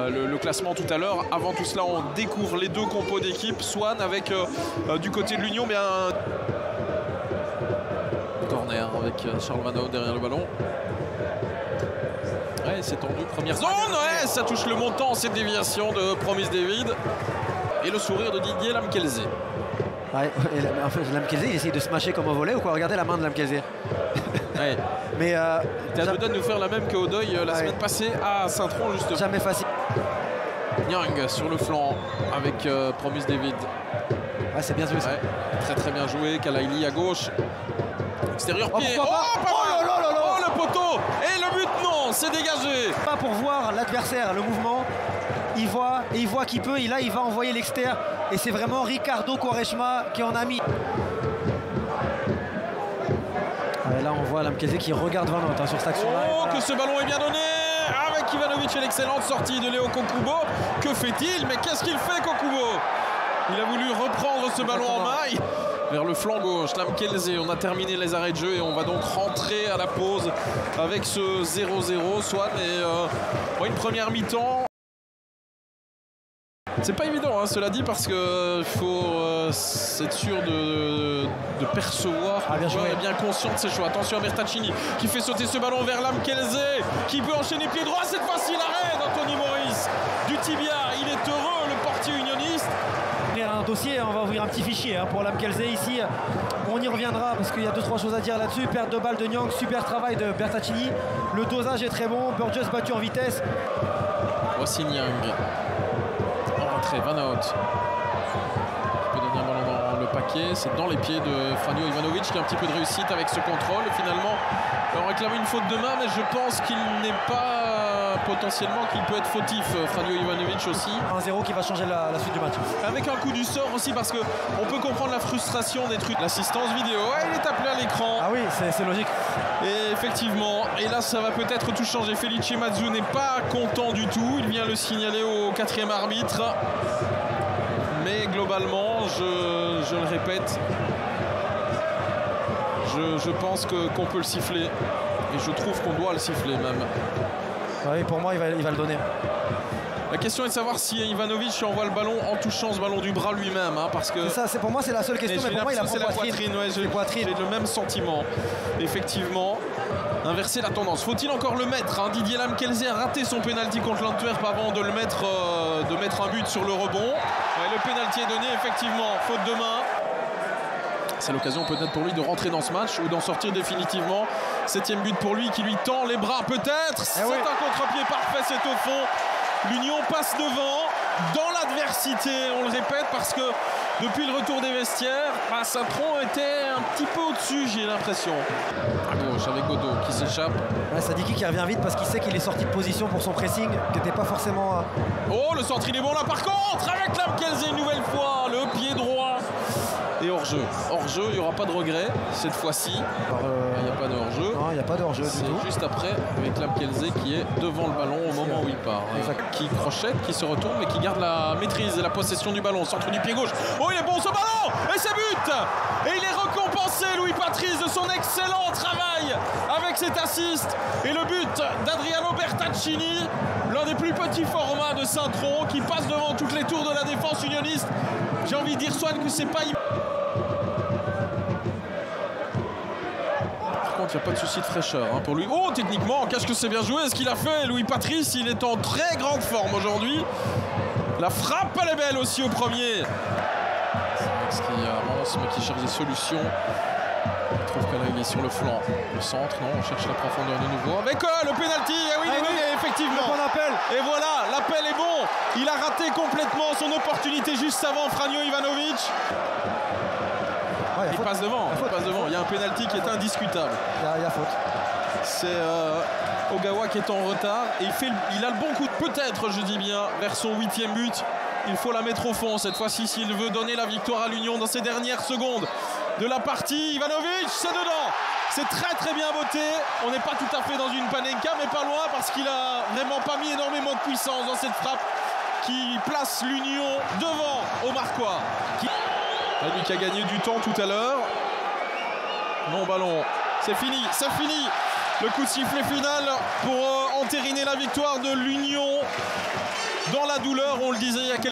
le classement tout à l'heure. Avant tout cela, on découvre les deux compos d'équipe. Swan avec du côté de l'Union, bien corner avec Charles Vanneau derrière le ballon. Ouais, c'est tendu, première zone, ouais, ça touche le montant, cette déviation de Promise David. Et le sourire de Didier Lamkelze. Ouais, en fait, Lamkelze, il essaye de se mâcher comme un volet ou quoi? Regardez la main de Lamkelze. Ouais. Mais t'es à deux doigts de nous faire la même qu'au Deuil la semaine passée à Saint-Tron, justement. Jamais facile. Nyang sur le flanc avec Promise David. Ouais, c'est bien joué ça. Ouais, très très bien joué. Kalaili à gauche. Extérieur pied. Oh, le poteau. Et le but, non, c'est dégagé. Pas pour voir l'adversaire, le mouvement. Il voit qu'il peut. Et là, il va envoyer l'extérieur. Et c'est vraiment Ricardo Quaresma qui en a mis. Ouais, là, on voit Lamkelze qui regarde Van Hout sur cette action-là. Oh, que ce ballon est bien donné avec Ivanovic et l'excellente sortie de Léo Kokubo. Que fait-il? Mais qu'est-ce qu'il fait, Kokubo? Il a voulu reprendre ce ballon en maille vers le flanc gauche. Lamkelze, on a terminé les arrêts de jeu et on va donc rentrer à la pause avec ce 0-0. Swan et une première mi-temps. C'est pas évident, hein, cela dit, parce qu'il faut être sûr de percevoir, bien conscient de ses choix. Attention à Bertaccini qui fait sauter ce ballon vers Lamkelze, qui peut enchaîner pied droit. Cette fois-ci, l'arrêt d'Anthony Maurice du tibia. Il est heureux, le portier unioniste. Un dossier, on va ouvrir un petit fichier pour Lamkelze ici. On y reviendra parce qu'il y a 2-3 choses à dire là-dessus. Perte de balle de Nyang, super travail de Bertaccini. Le dosage est très bon. Burgess battu en vitesse. Voici Nyang. En retrait, Van Hout. Il peut donner un ballon dans le paquet. C'est dans les pieds de Franjo Ivanovic qui a un petit peu de réussite avec ce contrôle. Finalement, on réclame une faute de main, mais je pense qu'il n'est pas potentiellement qu'il peut être fautif. Franjo Ivanovic aussi. 1-0 qui va changer la suite du match. Avec un coup du sort aussi, parce qu'on peut comprendre la frustration des trucs. L'assistance vidéo, ouais, il est appelé à l'écran. Ah oui, c'est logique. Et effectivement, et là ça va peut-être tout changer. Felice Mazzu n'est pas content du tout. Il vient le signaler au 4e arbitre. Mais globalement, je le répète, je pense qu'on peut le siffler. Et je trouve qu'on doit le siffler même. Oui, pour moi, il va le donner. La question est de savoir si Ivanovic envoie le ballon en touchant ce ballon du bras lui-même. Hein, parce que ça, pour moi, c'est la seule question. Mais pour moi, il a c'est la poitrine. Ouais, j'ai le même sentiment. Effectivement. Inverser la tendance. Faut-il encore le mettre, hein? Didier Lamkelze a raté son pénalty contre l'Antwerp avant de mettre un but sur le rebond. Ouais, le pénalty est donné, effectivement. Faute de main. C'est l'occasion peut-être pour lui de rentrer dans ce match ou d'en sortir définitivement. 7e but pour lui qui lui tend les bras peut-être. C'est un contre-pied parfait, c'est au fond. L'Union passe devant dans l'adversité, on le répète, parce que depuis le retour des vestiaires, Saint-Tron était un petit peu au-dessus, j'ai l'impression. À gauche avec Godot qui s'échappe. Ouais, Sadiki qui revient vite parce qu'il sait qu'il est sorti de position pour son pressing, qui n'était pas forcément... Oh, le centre il est bon là par contre, avec Lamkelze une nouvelle fois, le pied droit. Et hors-jeu. Hors-jeu, il n'y aura pas de regret cette fois-ci. Il n'y a pas de hors-jeu. Non, il n'y a pas de hors-jeu du tout. C'est juste après avec Lamkelze qui est devant le ballon au moment où il part. Qui crochette, qui se retourne mais qui garde la maîtrise et la possession du ballon. Centre du pied gauche. Oh, il est bon ce ballon! Et c'est but! Et il est récompensé, Louis Patrice, de son excellent travail avec cet assist. Et le but d'Adriano Bertaccini, l'un des plus petits formats de Saint-Tron, qui passe devant toutes les tours de la défense unioniste. J'ai envie de dire, Swan, que c'est pas... Il n'y a pas de souci de fraîcheur pour lui. Oh, techniquement, qu'est-ce que c'est bien joué ce qu'il a fait, Louis Patrice. Il est en très grande forme aujourd'hui. La frappe, elle est belle aussi au premier. C'est qui avance, mais qui cherche des solutions. Il trouve que là, il est sur le flanc. Le centre, non, on cherche la profondeur de nouveau. Avec le pénalty, oui, effectivement. Bon appel. Et voilà, l'appel est bon. Il a raté complètement son opportunité juste avant Franjo Ivanovic. Il passe devant, il y a un pénalty qui est indiscutable. Il y a faute. C'est Ogawa qui est en retard et il a le bon coup, peut-être, je dis bien, vers son 8e but. Il faut la mettre au fond cette fois-ci s'il veut donner la victoire à l'Union dans ces dernières secondes de la partie. Ivanovic, c'est dedans. C'est très très bien voté. On n'est pas tout à fait dans une panenka, mais pas loin parce qu'il a vraiment pas mis énormément de puissance dans cette frappe qui place l'Union devant au Marquois. Lui qui a gagné du temps tout à l'heure. Non, ballon. C'est fini, c'est fini. Le coup de sifflet final pour entériner la victoire de l'Union dans la douleur. On le disait il y a quelques